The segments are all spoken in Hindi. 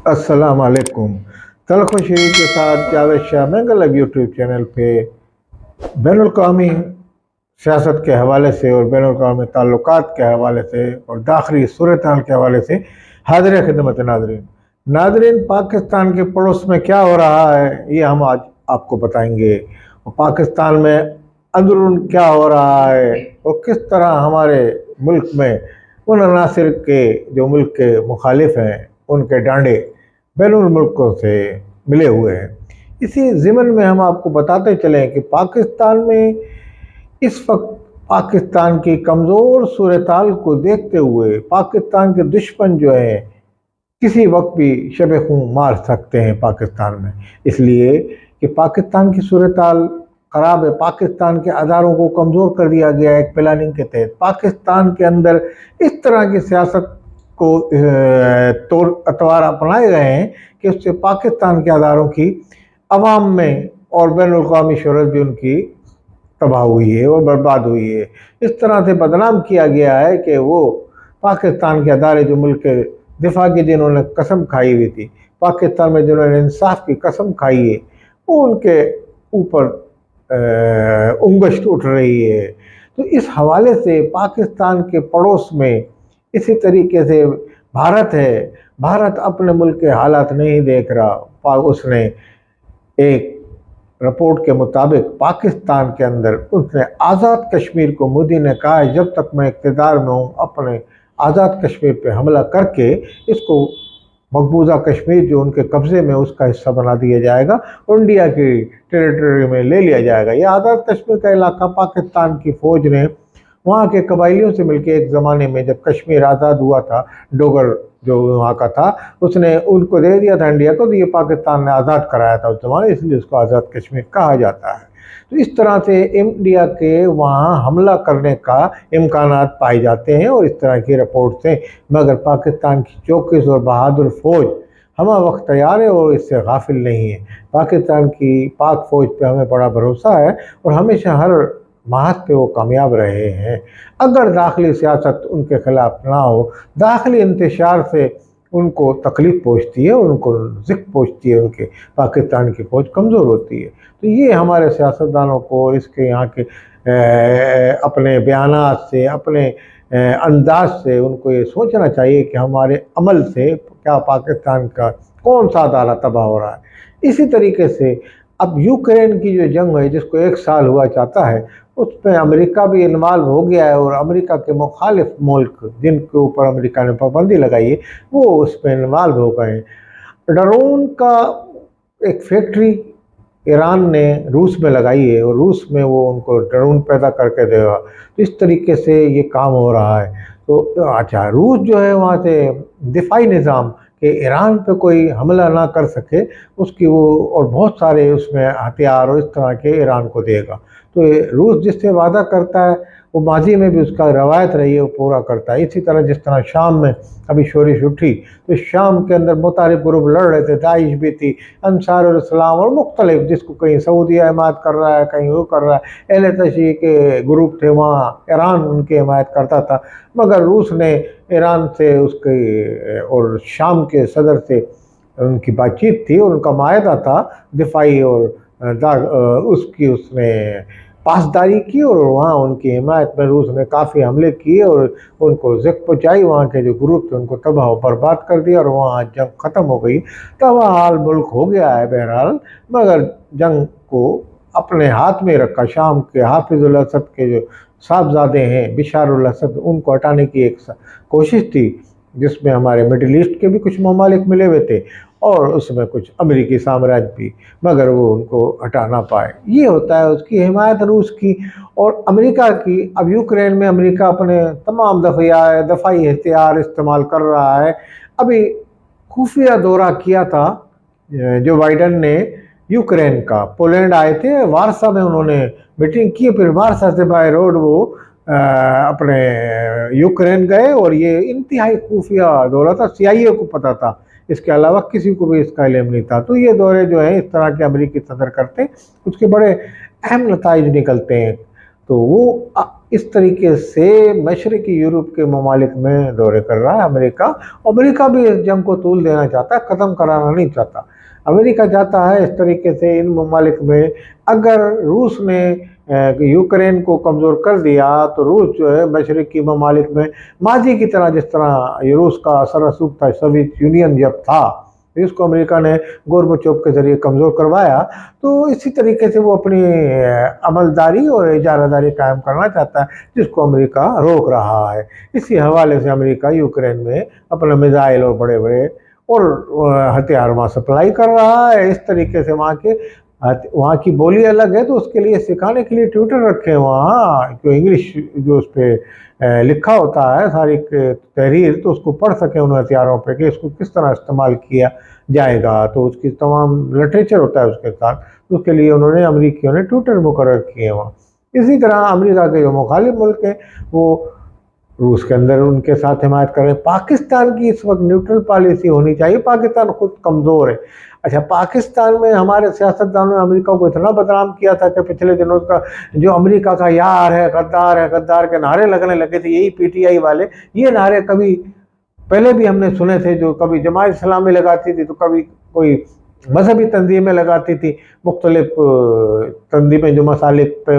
अस्सलाम वालेकुम। तलख़ शीरी के साथ जावेद शाह मंगल यूट्यूब चैनल पे बैनुल-अक़वामी सियासत के हवाले से और बैनुल-अक़वामी ताल्लुकात के हवाले से और दाखिली सूरत-हाल के हवाले से हाज़िर खिदमत नाज़रीन, पाकिस्तान के पड़ोस में क्या हो रहा है ये हम आज आपको बताएंगे। और पाकिस्तान में अंदरून क्या हो रहा है और किस तरह हमारे मुल्क में उन अनासिर के जो मुल्क के मुखालिफ हैं उनके डांडे बैनुल मुल्कों से मिले हुए हैं। इसी ज़िमन में हम आपको बताते चलें कि पाकिस्तान में इस वक्त पाकिस्तान की कमज़ोर सूरत-हाल को देखते हुए पाकिस्तान के दुश्मन जो हैं किसी वक्त भी शब खून मार सकते हैं पाकिस्तान में, इसलिए कि पाकिस्तान की सूरत-हाल ख़राब है। पाकिस्तान के अदारों को कमज़ोर कर दिया गया है एक प्लानिंग के तहत। पाकिस्तान के अंदर इस तरह की सियासत को तौर अतवार अपनाए गए हैं कि उससे पाकिस्तान के अदारों की अवाम में और बैनुल-अक़वामी शोहरत भी उनकी तबाह हुई है और बर्बाद हुई है। इस तरह से बदनाम किया गया है कि वो पाकिस्तान के अदारे जो मुल्क के दिफा की जिन्होंने कसम खाई हुई थी, पाकिस्तान में जिन्होंने इंसाफ की कसम खाई है, वो उनके ऊपर उंगश उठ रही है। तो इस हवाले से पाकिस्तान के पड़ोस में इसी तरीके से भारत है। भारत अपने मुल्क के हालात नहीं देख रहा। उसने एक रिपोर्ट के मुताबिक पाकिस्तान के अंदर उसने आज़ाद कश्मीर को, मोदी ने कहा है जब तक मैं इक़्तिदार में हूँ अपने आज़ाद कश्मीर पे हमला करके इसको मकबूजा कश्मीर जो उनके कब्ज़े में उसका हिस्सा बना दिया जाएगा और इंडिया की टेरिटरी में ले लिया जाएगा। यह आज़ाद कश्मीर का इलाका पाकिस्तान की फ़ौज ने वहाँ के कबाइलियों से मिलकर एक ज़माने में जब कश्मीर आज़ाद हुआ था, डोगर जो वहाँ का था, उसने उनको दे दिया था इंडिया को, तो ये पाकिस्तान ने आज़ाद कराया था उस ज़माने, इसलिए उसको आज़ाद कश्मीर कहा जाता है। तो इस तरह से इंडिया के वहाँ हमला करने का इम्कानात पाए जाते हैं और इस तरह की रिपोर्ट से, मगर पाकिस्तान की चौकिस और बहादुर फ़ौज हम वक्त तैयार है और इससे गाफिल नहीं है। पाकिस्तान की पाक फ़ौज पे हमें बड़ा भरोसा है और हमेशा हर महाज पे वो कामयाब रहे हैं। अगर दाखिली सियासत उनके ख़िलाफ़ ना हो, दाखिली इंतशार से उनको तकलीफ़ पहुँचती है, उनको ज़िक पहुँचती है, उनके पाकिस्तान की फ़ौज कमज़ोर होती है। तो ये हमारे सियासतदानों को इसके यहाँ के अपने बयानात से, अपने अंदाज से उनको ये सोचना चाहिए कि हमारे अमल से क्या पाकिस्तान का कौन सा अदारा तबाह हो रहा है। इसी तरीके से अब यूक्रेन की जो जंग है जिसको 1 साल हुआ चाहता है, उसमें अमेरिका भी इन्वॉल्व हो गया है और अमेरिका के मुखालिफ मुल्क जिनके ऊपर अमेरिका ने पाबंदी लगाई है वो उसमें इन्वॉल्व हो गए हैं। ड्रोन का एक फैक्ट्री ईरान ने रूस में लगाई है और रूस में वो उनको ड्रोन पैदा करके देगा। तो इस तरीके से ये काम हो रहा है। तो अच्छा, रूस जो है वहाँ से दिफाई निज़ाम कि ईरान पे कोई हमला ना कर सके उसकी वो और बहुत सारे उसमें हथियार और इस तरह के ईरान को देगा। तो रूस जिससे वादा करता है वो माजी में भी उसका रवायत रही है वो पूरा करता है। इसी तरह जिस तरह शाम में अभी शोरिश उठी तो शाम के अंदर मुतारिफ ग्रुप लड़ रहे थे, दाइश भी थी, अंसारुल इस्लाम और मुख्तलिफ, जिसको कहीं सऊदी हिमायत कर रहा है, कहीं वो कर रहा है, अहले तशय्युअ के ग्रुप थे वहाँ, ईरान उनकी हिमायत करता था। मगर रूस ने ईरान से उसके और शाम के सदर से उनकी बातचीत थी और उनका मायदा था दिफाई और उसकी उसने पासदारी की और वहाँ उनकी हिमायत में रूस ने काफ़ी हमले किए और उनको ज़िक पहुँचाई। वहाँ के जो ग्रुप थे उनको तबाह बर्बाद कर दिया और वहाँ जंग ख़त्म हो गई। तबाह हाल मुल्क हो गया है बहरहाल, मगर जंग को अपने हाथ में रखा। शाम के हाफिज़ुल असद के जो साहबजादे हैं बशारुल असद, उनको हटाने की एक कोशिश थी जिसमें हमारे मिडिल ईस्ट के भी कुछ ममालिक मिले हुए थे और उसमें कुछ अमेरिकी साम्राज्य भी, मगर वो उनको हटा ना पाए। ये होता है उसकी हिमायत रूस की और अमेरिका की। अब यूक्रेन में अमेरिका अपने तमाम दफ़ाई हथियार इस्तेमाल कर रहा है। अभी खुफिया दौरा किया था जो बाइडन ने यूक्रेन का, पोलैंड आए थे, वारसा में उन्होंने मीटिंग की, फिर वारसा से बाय रोड वो अपने यूक्रेन गए और ये इंतहाई खुफिया दौरा था, CIA को पता था, इसके अलावा किसी को भी इसका इल्म नहीं था। तो ये दौरे जो है इस तरह के अमेरिकी सदर करते उसके बड़े अहम नताइज निकलते हैं। तो वो इस तरीके से मशरक़ी यूरोप के ममालिक में दौरे कर रहा है अमेरिका। अमेरिका भी इस जंग को तूल देना चाहता है, ख़त्म कराना नहीं चाहता। अमेरिका चाहता है इस तरीके से इन ममालिक में, अगर रूस ने यूक्रेन को कमज़ोर कर दिया तो रूस जो है मशरक़ी ममालिक में माजी की तरह, जिस तरह ये रूस का असर रसूख था सोवियत यूनियन जब था, इसको अमेरिका ने गोरबाचोव के ज़रिए कमज़ोर करवाया, तो इसी तरीके से वो अपनी अमलदारी और इजारादारी कायम करना चाहता है, जिसको अमेरिका रोक रहा है। इसी हवाले से अमेरिका यूक्रेन में अपना मिसाइल और बड़े बड़े और हथियार वहाँ सप्लाई कर रहा है। इस तरीके से वहाँ की बोली अलग है, तो उसके लिए सिखाने के लिए ट्विटर रखे हैं वहाँ, जो इंग्लिश जो उस पर लिखा होता है सारी तहरीर, तो उसको पढ़ सकें उन हथियारों पे कि इसको किस तरह इस्तेमाल किया जाएगा। तो उसकी तमाम लिटरेचर होता है उसके साथ, तो उसके लिए उन्होंने अमरीकियों ने ट्विटर मुकर्रर किए वहाँ। इसी तरह अमेरिका के जो मुखालिफ मुल्क हैं वो रूस के अंदर उनके साथ हिमायत कर रहे हैं। पाकिस्तान की इस वक्त न्यूट्रल पॉलिसी होनी चाहिए, पाकिस्तान खुद कमज़ोर है। अच्छा, पाकिस्तान में हमारे सियासतदानों ने अमेरिका को इतना बदनाम किया था कि पिछले दिनों का जो अमेरिका का यार है, गद्दार के नारे लगने लगे थे यही पीटीआई वाले। ये नारे कभी पहले भी हमने सुने थे, जो कभी जमात इस्लामी लगाती थी तो कभी कोई मजहबी तंजीमें लगाती थी, मुख्तलिफ तंजीमें जो मसालिक पे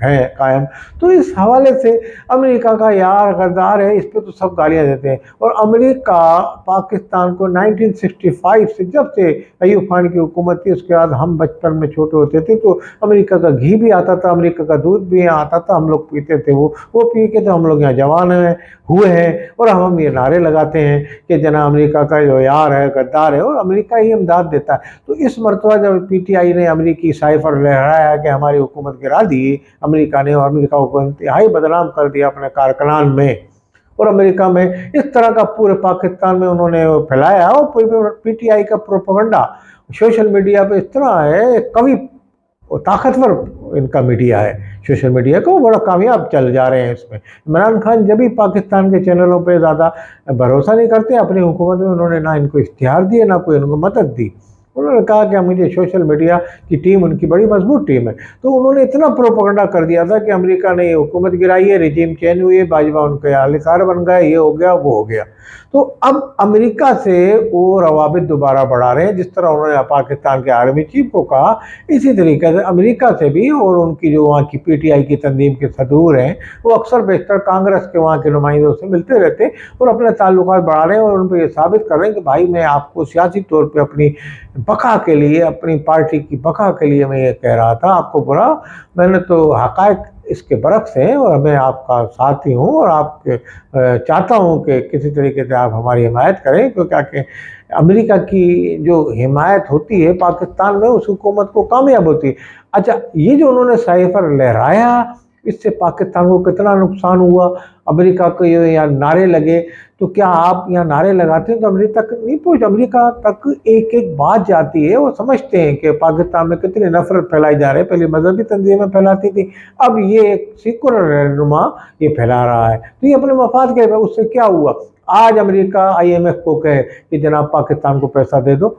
हैं कायम। तो इस हवाले से अमेरिका का यार गद्दार है, इस पे तो सब गालियां देते हैं। और अमेरिका पाकिस्तान को 1965 से, जब से अयूब खान की हुकूमत थी, उसके बाद हम बचपन में छोटे होते थे तो अमेरिका का घी भी आता था, अमेरिका का दूध भी यहाँ आता था, हम लोग पीते थे। वो पी के तो हम लोग यहाँ जवान हुए हैं और हम ये नारे लगाते हैं कि जना अमेरिका का जो यार है गद्दार है, और अमेरिका ही इमदाद देता है। तो इस मरतबा जब पीटीआई ने अमेरिकी साइफर लहराया कि हमारी हुकूमत गिरा दी अमेरिका ने, और अमेरिका को इंतहाई बदनाम कर दिया अपने कारकुनान में, और अमेरिका में इस तरह का पूरे पाकिस्तान में उन्होंने फैलाया। और पीटीआई का प्रोपेगेंडा सोशल मीडिया पे इस तरह है, कवि ताकतवर इनका मीडिया है, सोशल मीडिया को बड़ा कामयाब चल जा रहे हैं इसमें। इमरान खान जब भी पाकिस्तान के चैनलों पे ज़्यादा भरोसा नहीं करते अपनी हुकूमत में, उन्होंने ना इनको इख्तियार दिए ना कोई उनको मदद दी। उन्होंने कहा कि मुझे सोशल मीडिया की टीम उनकी बड़ी मजबूत टीम है, तो उन्होंने इतना प्रोपेगेंडा कर दिया था कि अमेरिका ने ये हुकूमत गिराई है, रिजीम चेंज हुई है, बाजवा उनके आलिकार बन गए, ये हो गया वो हो गया। तो अब अमेरिका से वो रवाबित दोबारा बढ़ा रहे हैं, जिस तरह उन्होंने पाकिस्तान के आर्मी चीफ को कहा, इसी तरीके से अमेरिका से भी। और उनकी जो वहाँ की पीटीआई की तंजीम के सदूर हैं वो अक्सर बेशतर कांग्रेस के वहाँ के नुमाइंदों से मिलते रहते और अपने ताल्लुकात बढ़ा रहे हैं, और उन पर ये साबित कर रहे हैं कि भाई मैं आपको सियासी तौर पर अपनी बका के लिए, अपनी पार्टी की बका के लिए मैं ये कह रहा था, आपको बुरा, मैंने तो हक़ाइक़ इसके बरक्स हैं और मैं आपका साथी हूँ और आप चाहता हूँ कि किसी तरीके से आप हमारी हिमायत करें, क्योंकि अमेरिका की जो हिमायत होती है पाकिस्तान में उस हुकूमत को कामयाब होती है। अच्छा, ये जो उन्होंने साइफर लहराया, इससे पाकिस्तान को कितना नुकसान हुआ। अमेरिका को यहाँ नारे लगे, तो क्या आप यहाँ नारे लगाते हैं तो अमेरिका तक नहीं पहुँच, अमेरिका तक एक एक बात जाती है। वो समझते हैं कि पाकिस्तान में कितनी नफरत फैलाई जा रही है, पहले मजहबी तंजीमें फैलाती थी, अब ये एक सेकुलर रहनुमा ये फैला रहा है, तो ये अपने मफाद के। उससे क्या हुआ, आज अमेरिका IMF को कहे कि जनाब पाकिस्तान को पैसा दे दो,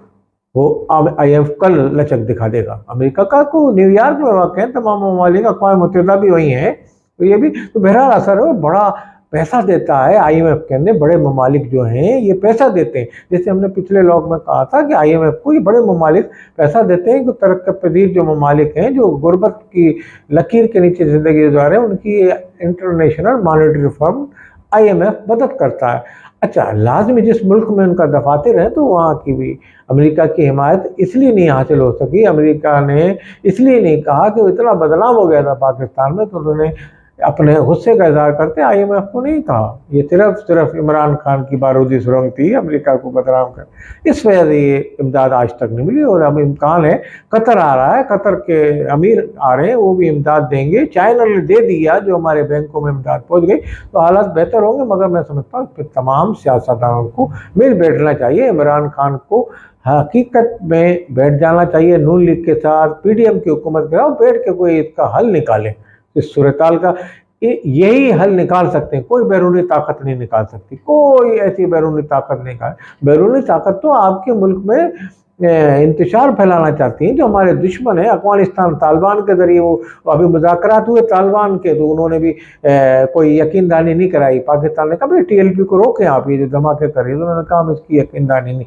वो IMF कल लचक दिखा देगा। अमेरिका का को न्यूयॉर्क में वाक़ है, तमाम ममालिक अक़वाम मुत्तहिदा भी वही हैं, तो ये भी तो बहरहाल असर है, बड़ा पैसा देता है IMF के अंदर। बड़े ममालिक जो हैं ये पैसा देते हैं, जैसे हमने पिछले लॉग में कहा था कि IMF को ये बड़े ममालिक पैसा देते हैं, कि तरक्की पजीर जो ममालिक हैं जो गुर्बत की लकीर के नीचे ज़िंदगी गुजार रहे हैं, उनकी इंटरनेशनल मॉनेटरी फंड IMF मदद करता है। अच्छा, लाजमी जिस मुल्क में उनका दफातर है तो वहाँ की भी अमेरिका की हिमायत इसलिए नहीं हासिल हो सकी, अमेरिका ने इसलिए नहीं कहा कि वो इतना बदनाम हो गया था पाकिस्तान में, तो उन्होंने अपने गुस्से का इजहार करते IMF को नहीं कहा। ये सिर्फ इमरान खान की बारूदी सुरंग थी अमेरिका को बदनाम कर, इस वजह से ये इमदाद आज तक नहीं मिली। और अब इम्कान है, कतर आ रहा है, कतर के अमीर आ रहे हैं, वो भी इमदाद देंगे। चाइना ने दे दिया, जो हमारे बैंकों में इमदाद पहुँच गई, तो हालात बेहतर होंगे। मगर मैं समझता हूँ कि तमाम सियासतदानों को मिल बैठना चाहिए, इमरान खान को हकीकत में बैठ जाना चाहिए, नून लीग के साथ PDM की हुकूमत के साथ बैठ के कोई इसका हल निकाले। इस सूरत-हाल का यही हल निकाल सकते हैं, कोई बैरूनी ताकत नहीं निकाल सकती, कोई ऐसी बैरूनी ताकत नहीं निकाल। बैरूनी ताकत तो आपके मुल्क में इंतशार फैलाना चाहती हैं। जो हमारे दुश्मन है अफगानिस्तान, तालिबान के ज़रिए वो अभी मुज़ाकरात हुए तालिबान के, तो उन्होंने भी कोई यकीन दहानी नहीं कराई। पाकिस्तान ने कहा भाई TLP को रोकें आप, ये जो धमाके कर रही है। उन्होंने कहा हम इसकी यकीन दहानी नहीं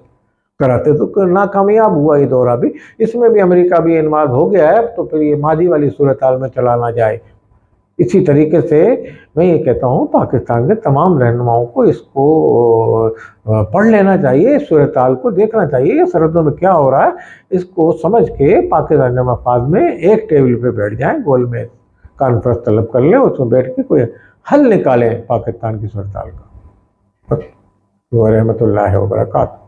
कराते, तो नाकामयाब हुआ ये दौरा भी। इसमें भी अमेरिका भी इन्वॉल्व हो गया है, तो फिर ये मादी वाली सूरत हाल में चला ना जाए। इसी तरीके से मैं ये कहता हूँ पाकिस्तान के तमाम रहनुमाओं को इसको पढ़ लेना चाहिए, इस सूरत हाल को देखना चाहिए, सरहदों में क्या हो रहा है इसको समझ के पाकिस्तान के मफाद में एक टेबल पे बैठ जाएं, गोल में कॉन्फ्रेंस तलब कर लें, उसमें बैठ के कोई हल निकालें पाकिस्तान की सूरत हाल का। रहमतुल्लाहि व बरकातहू।